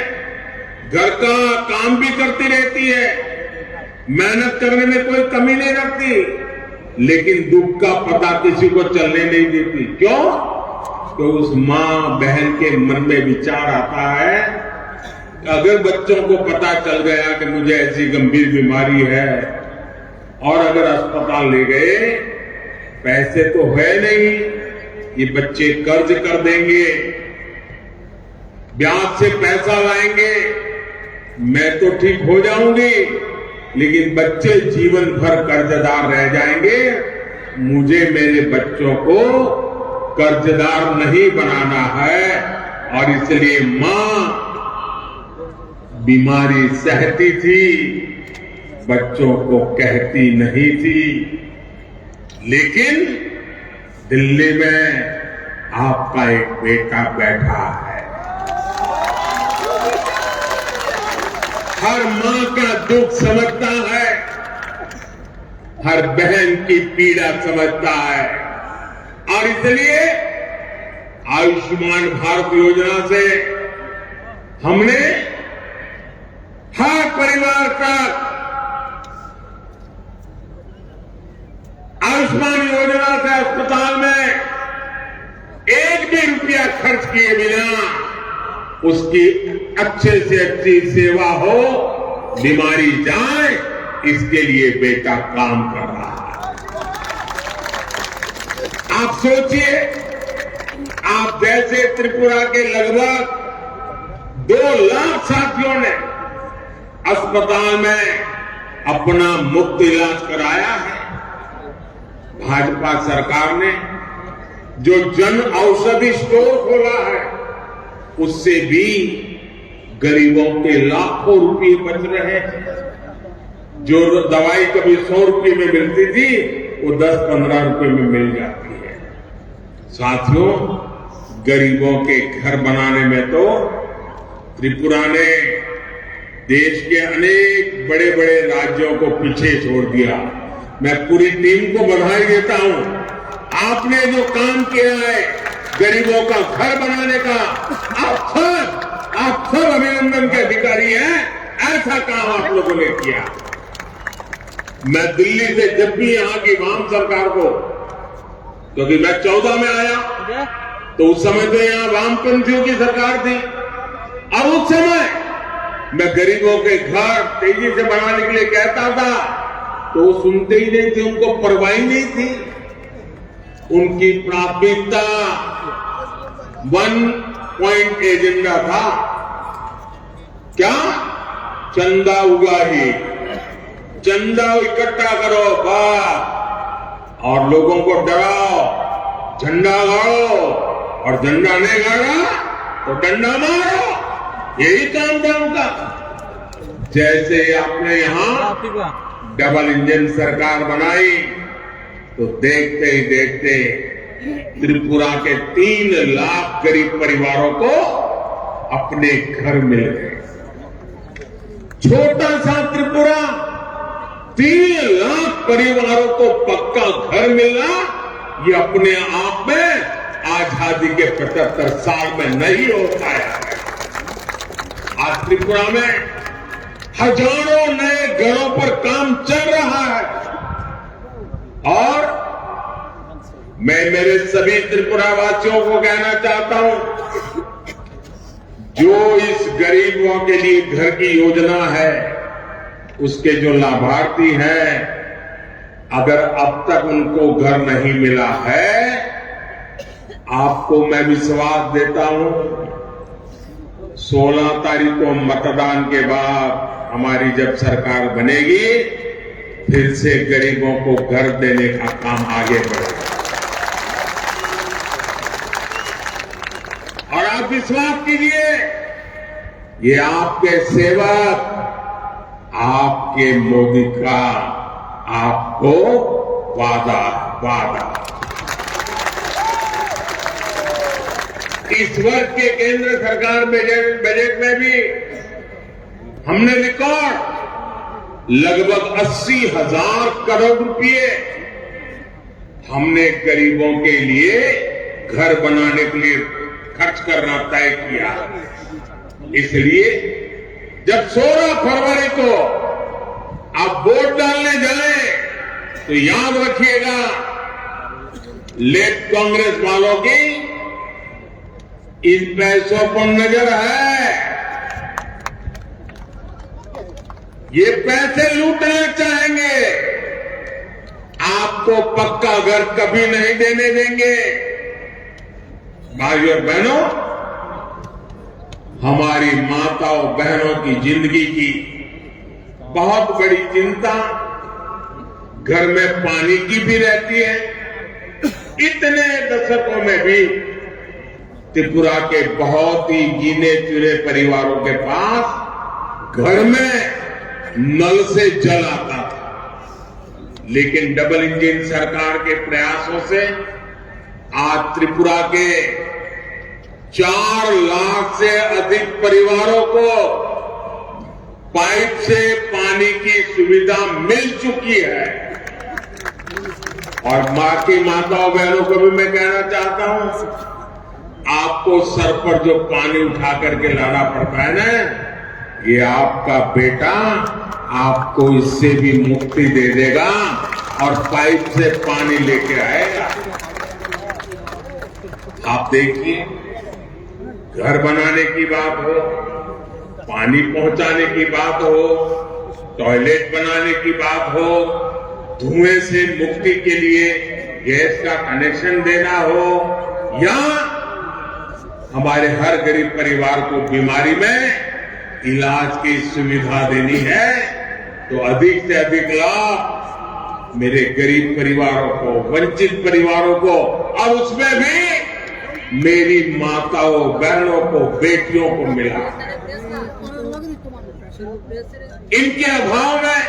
घर का काम भी करती रहती है, मेहनत करने में कोई कमी नहीं रखती, लेकिन दुख का पता किसी को चलने नहीं देती। क्यों? तो उस मां बहन के मन में विचार आता है, अगर बच्चों को पता चल गया कि मुझे ऐसी गंभीर बीमारी है और अगर अस्पताल ले गए, पैसे तो है नहीं, ये बच्चे कर्ज कर देंगे, ब्याज से पैसा लाएंगे, मैं तो ठीक हो जाऊंगी, लेकिन बच्चे जीवन भर कर्जदार रह जाएंगे। मुझे मेरे बच्चों को कर्जदार नहीं बनाना है, और इसलिए मां बीमारी सहती थी, बच्चों को कहती नहीं थी। लेकिन दिल्ली में आपका एक बेटा बैठा है, हर मां का दुख समझता है, हर बहन की पीड़ा समझता है, और इसलिए आयुष्मान भारत योजना से हमने हर परिवार तक आयुष्मान योजना से अस्पताल में एक भी रुपया खर्च किए बिना उसकी अच्छे से अच्छी सेवा हो, बीमारी जाए, इसके लिए बेटा काम कर रहा है। आप सोचिए, आप जैसे त्रिपुरा के लगभग 2 लाख साथियों ने अस्पताल में अपना मुफ्त इलाज कराया है। भाजपा सरकार ने जो जन औषधि स्टोर खोला है, उससे भी गरीबों के लाखों रुपए बच रहे हैं। जो दवाई कभी 100 रुपए में मिलती थी, वो 10-15 रुपए में मिल जाती है। साथियों, गरीबों के घर बनाने में तो त्रिपुरा ने देश के अनेक बड़े बड़े राज्यों को पीछे छोड़ दिया। मैं पूरी टीम को बधाई देता हूं। आपने जो काम किया है गरीबों का घर बनाने का, आप सब अभिनंदन के अधिकारी हैं। ऐसा काम आप लोगों ने किया। मैं दिल्ली से जब भी यहां की वाम सरकार को, क्योंकि मैं 14 में आया तो उस समय तो यहां वामपंथियों की सरकार थी, और उस समय मैं गरीबों के घर तेजी से बनाने के लिए कहता था तो वो सुनते ही नहीं थे, उनको परवाह ही नहीं थी। उनकी प्राथमिकता 1 पॉइंट एजेंडा था, क्या? चंदा उगाही, चंदा इकट्ठा करो बस, और लोगों को डराओ, झंडा गाड़ो, और झंडा नहीं गाड़ा तो डंडा मारो। यही काम था उनका। जैसे आपने यहां डबल इंजन सरकार बनाई तो देखते ही देखते त्रिपुरा के 3 लाख गरीब परिवारों को अपने घर मिल गए। छोटा सा त्रिपुरा 3 लाख परिवारों को पक्का घर मिलना, ये अपने आप में आजादी के 75 साल में नहीं हो पाया है। आज त्रिपुरा में हजारों नए घरों पर काम चल रहा है, और मैं मेरे सभी त्रिपुरा वासियों को कहना चाहता हूं, जो इस गरीबों के लिए घर की योजना है, उसके जो लाभार्थी हैं, अगर अब तक उनको घर नहीं मिला है, आपको मैं विश्वास देता हूं 16 तारीख को मतदान के बाद हमारी जब सरकार बनेगी, फिर से गरीबों को घर देने का काम आगे बढ़ेगा। और आप विश्वास कीजिए, ये आपके सेवक, आपके मोदी का आपको वादा। इस वर्ष के केंद्र सरकार बजट में भी हमने रिकॉर्ड लगभग 80,000 करोड़ रुपए हमने गरीबों के लिए घर बनाने के लिए खर्च करना तय किया। इसलिए जब 16 फरवरी को आप वोट डालने जाएं तो याद रखिएगा, लेफ्ट कांग्रेस वालों की इन पैसों पर नजर है। ये पैसे लूटना चाहेंगे, आपको पक्का घर कभी नहीं देने देंगे। भाइयों और बहनों, हमारी माताओं बहनों की जिंदगी की बहुत बड़ी चिंता घर में पानी की भी रहती है। इतने दशकों में भी त्रिपुरा के बहुत ही गिने चुने परिवारों के पास घर में नल से जल आता था, लेकिन डबल इंजन सरकार के प्रयासों से आज त्रिपुरा के 4 लाख से अधिक परिवारों को पाइप से पानी की सुविधा मिल चुकी है। और मां की माताओं बहनों को भी मैं कहना चाहता हूं, आपको सर पर जो पानी उठा करके लाना पड़ता है ना, ये आपका बेटा आपको इससे भी मुक्ति दे देगा और पाइप से पानी लेके आएगा। आप देखिए, घर बनाने की बात हो, पानी पहुंचाने की बात हो, टॉयलेट बनाने की बात हो, धुएं से मुक्ति के लिए गैस का कनेक्शन देना हो, या हमारे हर गरीब परिवार को बीमारी में इलाज की सुविधा देनी है, तो अधिक से अधिक लाभ मेरे गरीब परिवारों को, वंचित परिवारों को, और उसमें भी मेरी माताओं, बहनों को, बेटियों को मिला। इनके अभाव में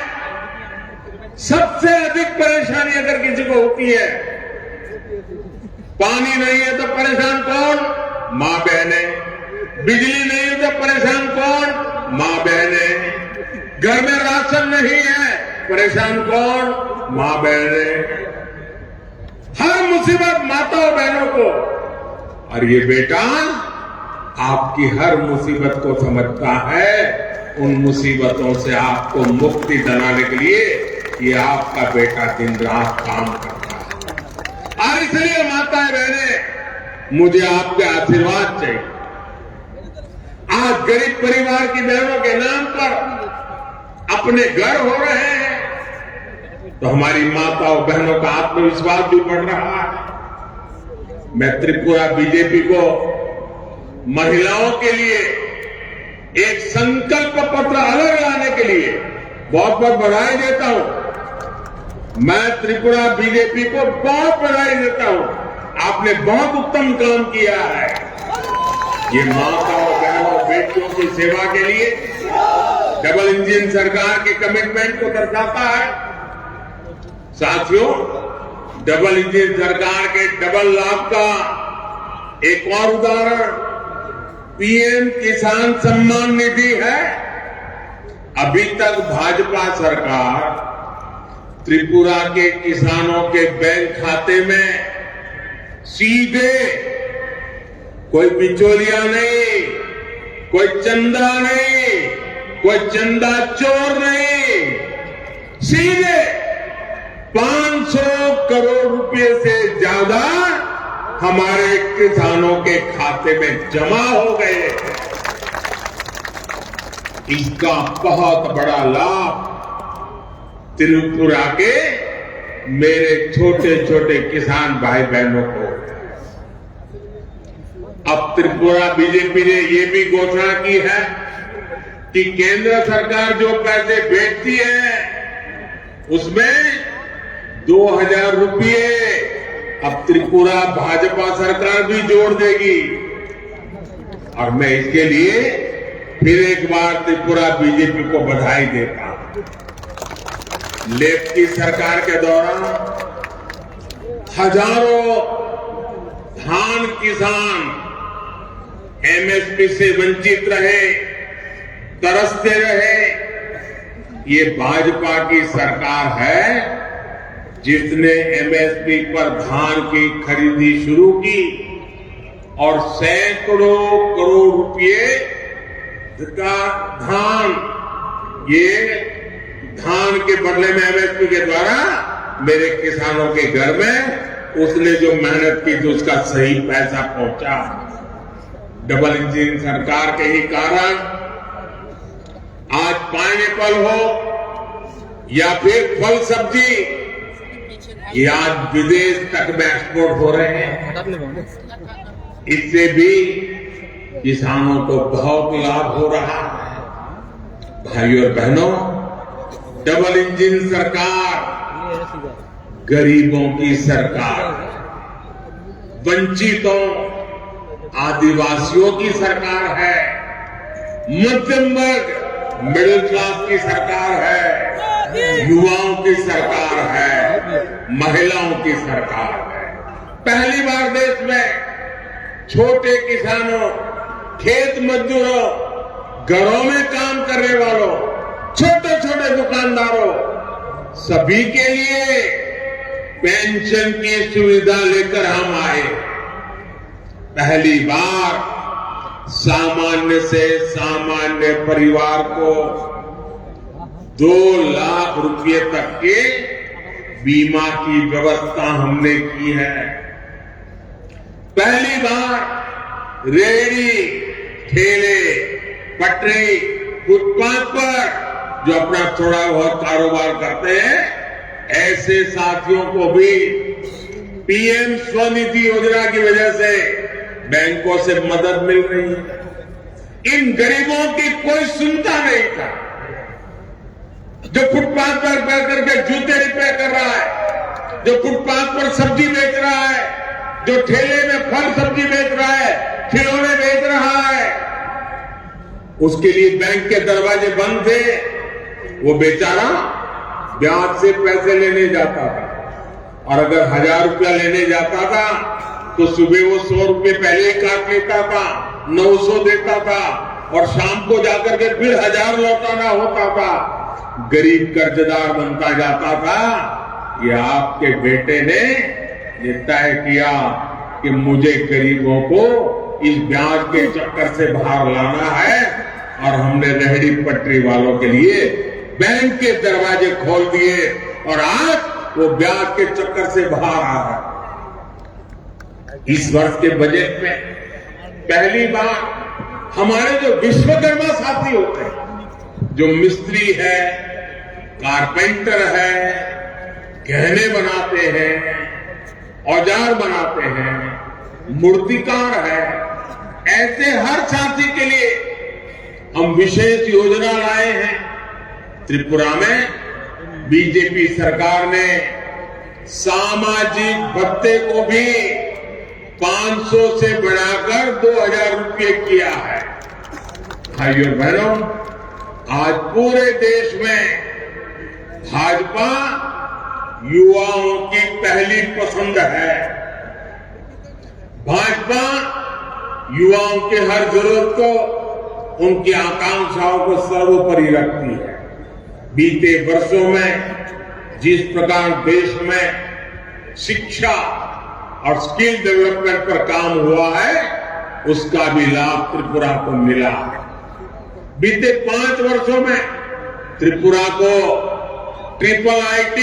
सबसे अधिक परेशानी अगर किसी को होती है, पानी नहीं है तो परेशान कौन? मां बहने। बिजली नहीं है तो परेशान कौन? मां बहने। घर में राशन नहीं है, परेशान कौन? मां बहने। हर मुसीबत माताओं बहनों को, और ये बेटा आपकी हर मुसीबत को समझता है। उन मुसीबतों से आपको मुक्ति दिलाने के लिए ये आपका बेटा दिन रात काम करता है। और इसलिए माताएं बहनें, मुझे आपके आशीर्वाद चाहिए। आज गरीब परिवार की बहनों के नाम पर अपने घर हो रहे हैं, तो हमारी माताओं बहनों का आत्मविश्वास भी बढ़ रहा है। मैं त्रिपुरा बीजेपी को महिलाओं के लिए एक संकल्प पत्र अलग लाने के लिए बहुत बहुत बधाई देता हूं। मैं त्रिपुरा बीजेपी को बहुत बधाई देता हूं। आपने बहुत उत्तम काम किया है। ये माताओं, बहनों, बेटियों की सेवा के लिए डबल इंजन सरकार के कमिटमेंट को दर्शाता है। साथियों, डबल इंजन सरकार के डबल लाभ का एक और उदाहरण पीएम किसान सम्मान निधि है। अभी तक भाजपा सरकार त्रिपुरा के किसानों के बैंक खाते में सीधे, कोई बिचौलिया नहीं, कोई चंदा नहीं, कोई चंदा चोर नहीं, सीधे 500 करोड़ रुपए से ज्यादा हमारे किसानों के खाते में जमा हो गए। इसका बहुत बड़ा लाभ त्रिपुरा के मेरे छोटे छोटे किसान भाई बहनों को। अब त्रिपुरा बीजेपी ने ये भी घोषणा की है कि केंद्र सरकार जो पैसे भेजती है उसमें 2000 रुपये अब त्रिपुरा भाजपा सरकार भी जोड़ देगी। और मैं इसके लिए फिर एक बार त्रिपुरा बीजेपी को बधाई देता हूं। लेफ्ट की सरकार के दौरान हजारों धान किसान एमएसपी से वंचित रहे, तरसते रहे। ये भाजपा की सरकार है जिसने एमएसपी पर धान की खरीदी शुरू की और सैकड़ों करोड़ रुपए का धान, ये धान के बदले में एमएसपी के द्वारा मेरे किसानों के घर में उसने जो मेहनत की थी उसका सही पैसा पहुंचा। डबल इंजन सरकार के ही कारण आज पाइनएप्पल हो या फिर फल सब्जी, ये आज विदेश तक में एक्सपोर्ट हो रहे हैं। इससे भी किसानों को बहुत लाभ हो रहा है। भाइयों और बहनों, डबल इंजन सरकार गरीबों की सरकार, वंचितों, आदिवासियों की सरकार है, मध्यम वर्ग, मिडिल क्लास की सरकार है, युवाओं की सरकार है, महिलाओं की सरकार है। पहली बार देश में छोटे किसानों, खेत मजदूरों, घरों में काम करने वालों, छोटे छोटे दुकानदारों, सभी के लिए पेंशन की सुविधा लेकर हम आए। पहली बार सामान्य से सामान्य परिवार को 2 लाख रुपए तक के बीमा की व्यवस्था हमने की है। पहली बार रेहड़ी, ठेले, पटरी, फुटपाथ पर जो अपना थोड़ा बहुत कारोबार करते हैं, ऐसे साथियों को भी पीएम स्वनिधि योजना की वजह से बैंकों से मदद मिल रही है। इन गरीबों की कोई सुनता नहीं था। जो फुटपाथ पर बैठ करके जूते रिपेयर कर रहा है, जो फुटपाथ पर सब्जी बेच रहा है, जो ठेले में फल सब्जी बेच रहा है, खिलौने बेच रहा है, उसके लिए बैंक के दरवाजे बंद थे। वो बेचारा ब्याज से पैसे लेने जाता था, और अगर 1000 रुपया लेने जाता था तो सुबह वो 100 रुपये पहले ही काट लेता था, 900 देता था, और शाम को जाकर के फिर 1000 लौटाना होता था। गरीब कर्जदार बनता जाता था। ये आपके बेटे ने ये तय किया कि मुझे गरीबों को इस ब्याज के चक्कर से बाहर लाना है, और हमने रेहड़ी पटरी वालों के लिए बैंक के दरवाजे खोल दिए, और आज वो ब्याज के चक्कर से बाहर आ रहा है। इस वर्ष के बजट में पहली बार हमारे जो विश्वकर्मा साथी होते हैं, जो मिस्त्री है, कारपेंटर है, गहने बनाते हैं, औजार बनाते हैं, मूर्तिकार है, ऐसे हर साथी के लिए हम विशेष योजना लाए हैं। त्रिपुरा में बीजेपी सरकार ने सामाजिक भत्ते को भी 500 से बढ़ाकर 2000 रुपये किया है। भाइयों बहनों, आज पूरे देश में भाजपा युवाओं की पहली पसंद है। भाजपा युवाओं के हर जरूरत को, उनकी आकांक्षाओं को सर्वोपरि रखती है। बीते वर्षों में जिस प्रकार देश में शिक्षा और स्किल डेवलपमेंट पर काम हुआ है, उसका भी लाभ त्रिपुरा को मिला है। बीते 5 वर्षों में त्रिपुरा को IIIT,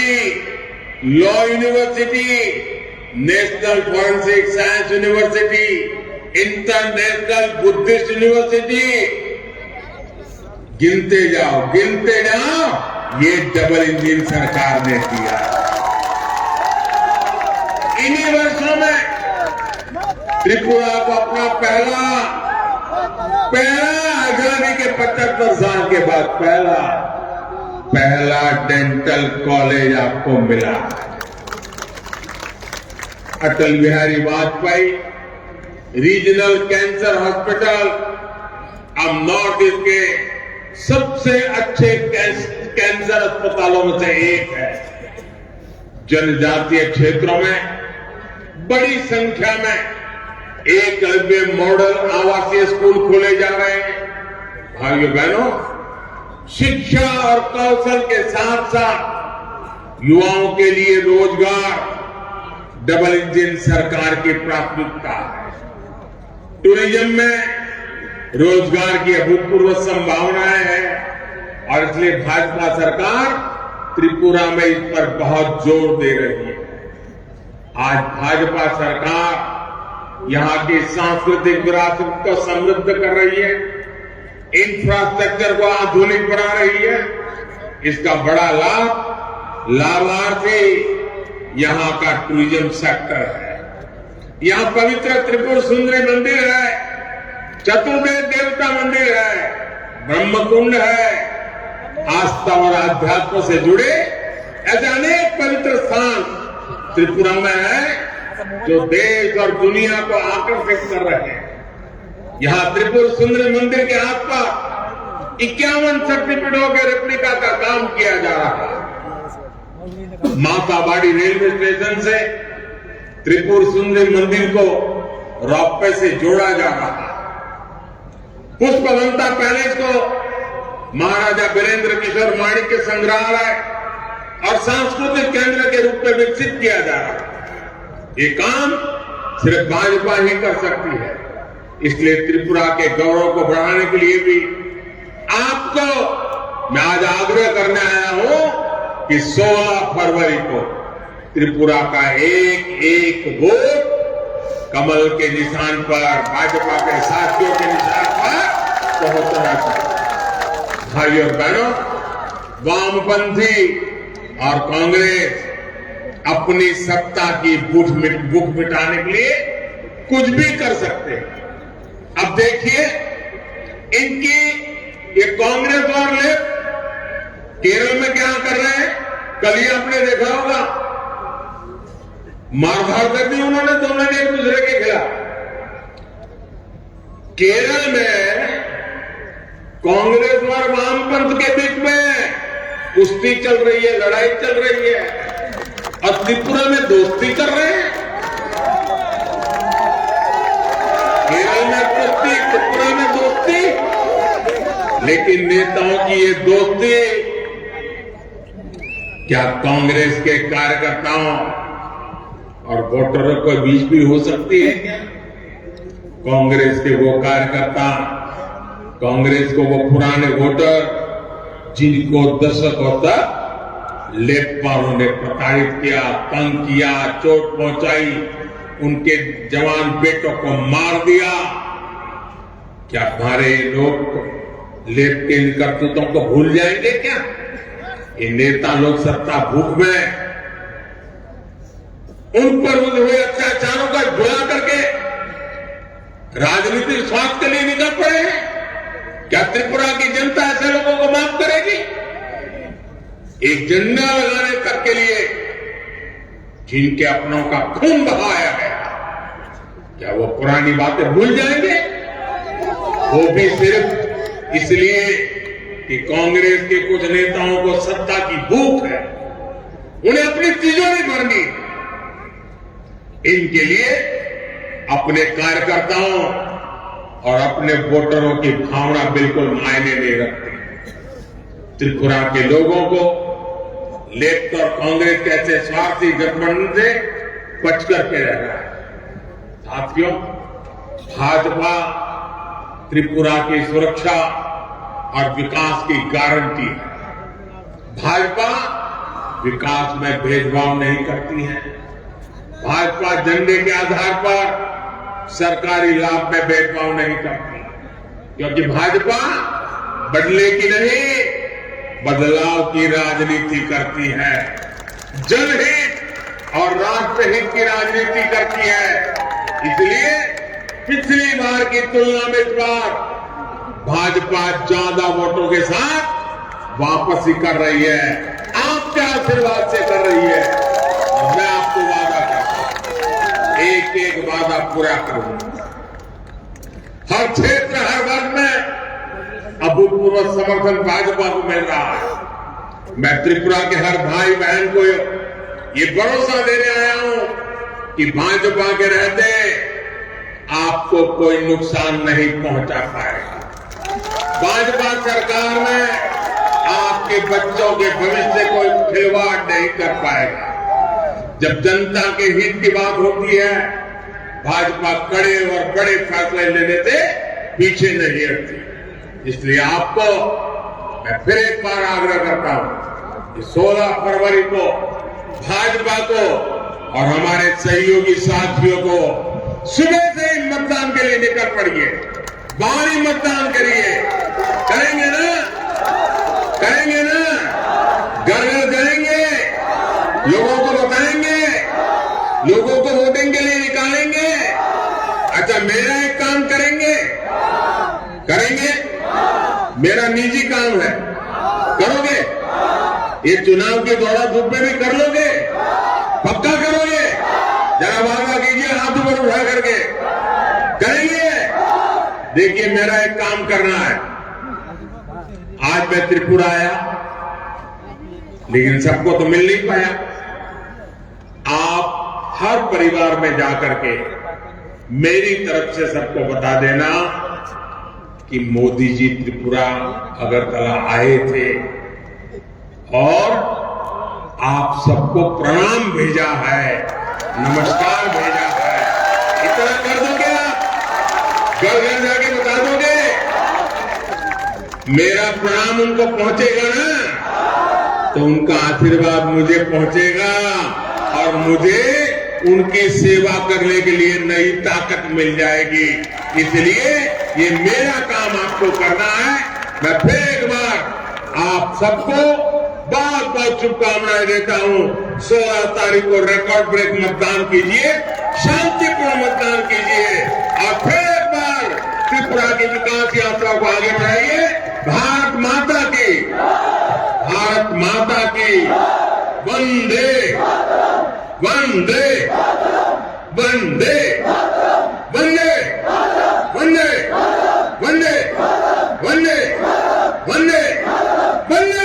law university, national forensic science university, international Buddhist university, गिनते जाओ, ये डबल इंजन सरकार ने दिया। इन्हीं वर्षों में त्रिपुरा को अपना पहला आजादी के 75 साल के बाद पहला डेंटल कॉलेज आपको मिला। Atal Bihari Vajpayee regional cancer hospital अब नॉर्थ ईस्ट के सबसे अच्छे कैंसर अस्पतालों में से एक है। जनजातीय क्षेत्रों में बड़ी संख्या में एकलव्य मॉडल आवासीय स्कूल खोले जा रहे हैं। भाइयों बहनों, शिक्षा और कौशल के साथ साथ युवाओं के लिए रोजगार डबल इंजन सरकार की प्राथमिकता है। टूरिज्म में रोजगार की अभूतपूर्व संभावनाएं हैं, और इसलिए भाजपा सरकार त्रिपुरा में इस पर बहुत जोर दे रही है। आज भाजपा सरकार यहां की सांस्कृतिक विरासत को समृद्ध कर रही है, इंफ्रास्ट्रक्चर को आधुनिक बना रही है। इसका बड़ा लाभार्थी यहां का टूरिज्म सेक्टर है। यहां पवित्र त्रिपुर सुंदरी मंदिर है, चतुर्वेद देवता मंदिर है, ब्रह्मकुंड है। आस्था और आध्यात्म से जुड़े ऐसे अनेक पवित्र स्थान त्रिपुरा में है, जो देश और दुनिया को आकर्षित कर रहे हैं। यहां त्रिपुर सुंदरी मंदिर के आसपास 51 शक्तिपीठों के रेप्लिका का काम किया जा रहा है। माताबाड़ी रेलवे स्टेशन से त्रिपुर सुंदरी मंदिर को रोपवे से जोड़ा जा रहा है। पुष्पवंता पैलेस को महाराजा वीरेंद्र किशोर माणिक्य संग्रहालय और सांस्कृतिक केंद्र के रूप में विकसित किया जा रहा है। ये काम सिर्फ भाजपा ही कर सकती है। इसलिए त्रिपुरा के गौरव को बढ़ाने के लिए भी आपको मैं आज आग्रह करने आया हूं कि 16 फरवरी को त्रिपुरा का एक एक वोट कमल के निशान पर, भाजपा के साथियों के निशान पर पहुंचना चाहिए। भाई और बहनों, वामपंथी और कांग्रेस अपनी सत्ता की भूख मिटाने के लिए कुछ भी कर सकते हैं। अब देखिए, इनकी ये कांग्रेस और लेफ्ट केरल में क्या कर रहे हैं, कल ही आपने देखा होगा, मारधाड़ कर दी उन्होंने दोनों ने एक दूसरे के खिलाफ। केरल में कांग्रेस और वामपंथ के बीच में कुश्ती चल रही है, लड़ाई चल रही है, और त्रिपुरा में दोस्ती कर रहे हैं। केरल में कुश्ती, त्रिपुरा में दोस्ती, लेकिन नेताओं की ये दोस्ती क्या कांग्रेस के कार्यकर्ताओं और वोटरों के बीच भी हो सकती है क्या? कांग्रेस के वो कार्यकर्ता, कांग्रेस को वो पुराने वोटर जिनको दशकों तक लेफ्ट वालों ने प्रताड़ित किया, तंग किया, चोट पहुंचाई, उनके जवान बेटों को मार दिया, क्या हमारे लोग लेफ्ट के इन करतूतों को भूल जाएंगे क्या? ये नेता लोग सत्ता भूख में उन पर हुए अत्याचारों का बुला करके राजनीतिक स्वार्थ के लिए निकल पड़े हैं। क्या त्रिपुरा की जनता ऐसे लोगों को माफ करेगी? एक झंडा लगाने तक के लिए जिनके अपनों का खून बहाया गया, क्या वो पुरानी बातें भूल जाएंगे? वो भी सिर्फ इसलिए कि कांग्रेस के कुछ नेताओं को सत्ता की भूख है, उन्हें अपनी तिजोरी भरनी। इनके लिए अपने कार्यकर्ताओं और अपने वोटरों की भावना बिल्कुल मायने नहीं रखती। त्रिपुरा के लोगों को लेफ्ट और कांग्रेस के ऐसे स्वार्थी गठबंधन से बच करके रह रहा है। साथियों, भाजपा त्रिपुरा की सुरक्षा और विकास की गारंटी है। भाजपा विकास में भेदभाव नहीं करती है। भाजपा झंडे के आधार पर सरकारी लाभ में भेदभाव नहीं करती, क्योंकि भाजपा बदले की नहीं, बदलाव की राजनीति करती है। जनहित और राष्ट्रहित की राजनीति करती है। इसलिए पिछली बार की तुलना में इस बार भाजपा ज्यादा वोटों के साथ वापसी कर रही है, आपके आशीर्वाद से कर रही है। और मैं आपको वादा करता हूं, एक एक वादा पूरा करूंगा। हर क्षेत्र, हर वर्ग में अभूतपूर्व समर्थन भाजपा को मिल रहा है। मैं त्रिपुरा के हर भाई बहन को ये भरोसा देने आया हूं कि भाजपा के रहते आपको कोई नुकसान नहीं पहुंचा पाएगा। भाजपा सरकार में आपके बच्चों के भविष्य कोई खिलवाड़ नहीं कर पाएगा। जब जनता के हित की बात होती है, भाजपा कड़े और बड़े फैसले लेने से पीछे नहीं हटती। इसलिए आपको मैं फिर एक बार आग्रह करता हूं कि 16 फरवरी को भाजपा को और हमारे सहयोगी साथियों को सुबह से ही मतदान के लिए निकल पड़िए, बाहरी मतदान करिए। करेंगे ना? करेंगे ना? घर घर जाएंगे, लोगों को बताएंगे, लोगों को वोटिंग के लिए निकालेंगे। अच्छा, मेरा एक काम करेंगे, मेरा निजी काम है, करोगे? ये चुनाव की दौड़ा धूप में भी कर लोगे? पक्का करोगे? जरा वादा कीजिए हाथ ऊपर उठा करके। करेंगे? देखिए, मेरा एक काम करना है। आज मैं त्रिपुरा आया, लेकिन सबको तो मिल नहीं पाया। आप हर परिवार में जाकर के मेरी तरफ से सबको बता देना कि मोदी जी त्रिपुरा अगरतला आए थे और आप सबको प्रणाम भेजा है, नमस्कार भेजा है। तरह कर दोगे आप? घर घर जाके बता दोगे? मेरा प्रणाम उनको पहुंचेगा ना, तो उनका आशीर्वाद मुझे पहुंचेगा और मुझे उनकी सेवा करने के लिए नई ताकत मिल जाएगी। इसलिए ये मेरा काम आपको करना है। मैं फिर एक बार आप सबको बहुत बहुत शुभकामनाएं देता हूं। 16 तारीख को रिकॉर्ड ब्रेक मतदान कीजिए, शांतिपूर्ण मतदान कीजिए और फिर एक बार त्रिपुरा की विकास यात्रा को आगे बढ़ाइए। भारत माता की, भारत माता की वंदे वंदे वंदे वंदे वंदे वंदे वंदे वंदे वंदे।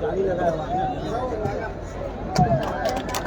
जाली लगा हुआ है ना।